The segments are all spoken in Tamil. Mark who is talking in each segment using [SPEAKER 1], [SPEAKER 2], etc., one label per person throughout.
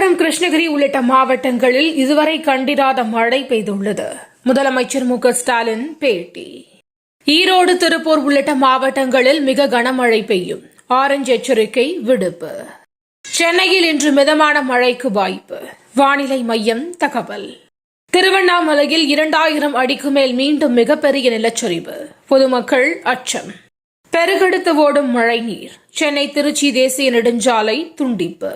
[SPEAKER 1] விழுப்புரம், கிருஷ்ணகிரி உள்ளிட்ட மாவட்டங்களில் இதுவரை கண்டிராத மழை பெய்துள்ளது. முதலமைச்சர் மு க ஸ்டாலின் பேட்டி. ஈரோடு, திருப்பூர் உள்ளிட்ட மாவட்டங்களில் மிக கனமழை பெய்யும். ஆரஞ்ச் எச்சரிக்கை விடுப்பு. சென்னையில் இன்று மிதமான மழைக்கு வாய்ப்பு. வானிலை மையம் தகவல். திருவண்ணாமலையில் 2000 அடிக்கு மேல் மீண்டும் மிகப்பெரிய நிலச்சரிவு. பொதுமக்கள் அச்சம். பெருகெடுத்து ஓடும் மழைநீர். சென்னை திருச்சி தேசிய நெடுஞ்சாலை துண்டிப்பு.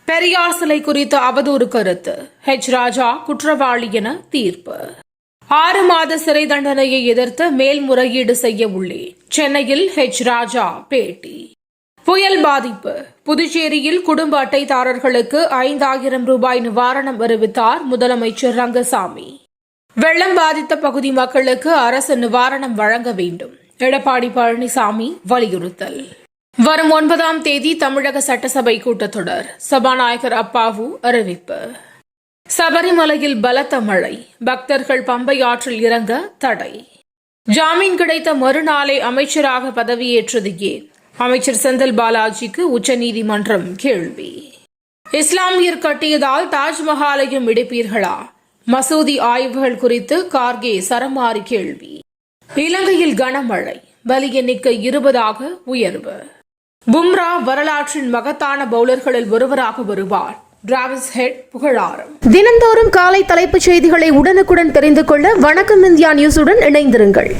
[SPEAKER 1] பெரியார் சிலை குறித்த அவதூறு கருத்து. ராஜா குற்றவாளி என தீர்ப்பு. 6 மாத சிறை தண்டனையை எதிர்த்து மேல்முறையீடு செய்ய உள்ளேன். சென்னையில் ராஜா பேட்டி. புயல் பாதிப்பு. புதுச்சேரியில் குடும்ப அட்டைதாரர்களுக்கு 5000 ரூபாய் நிவாரணம் அறிவித்தார் முதலமைச்சர் ரங்கசாமி. வெள்ளம் பாதித்த பகுதி மக்களுக்கு அரசு நிவாரணம் வழங்க வேண்டும். எடப்பாடி பழனிசாமி வலியுறுத்தல். வரும் 9ஆம் தேதி தமிழக சட்டசபை கூட்டத்தொடர். சபாநாயகர் அப்பாவு அறிவிப்பு. சபரிமலையில் பலத்த மழை. பக்தர்கள் பம்பை ஆற்றில் இறங்க தடை. ஜாமீன் கிடைத்த மறுநாளே அமைச்சராக பதவியேற்றது ஏன்? அமைச்சர் செந்தில் பாலாஜிக்கு உச்சநீதிமன்றம் கேள்வி. இஸ்லாமியர் கட்டியதால் தாஜ்மஹாலையும் இடிப்பீர்களா? மசூதி ஆய்வுகள் குறித்து கார்கே சரமாரி கேள்வி. இலங்கையில் கனமழை. பலி எண்ணிக்கை 20ஆக உயர்வு. பும்ரா வரலாற்றின் மகத்தான பவுலர்களில் ஒருவராக வருவார். டிராவிஸ் ஹெட் புகழாரம்.
[SPEAKER 2] தினந்தோறும் காலை தலைப்புச் செய்திகளை உடனுக்குடன் தெரிந்து கொள்ள வணக்கம் இந்தியா நியூஸுடன் இணைந்திருங்கள்.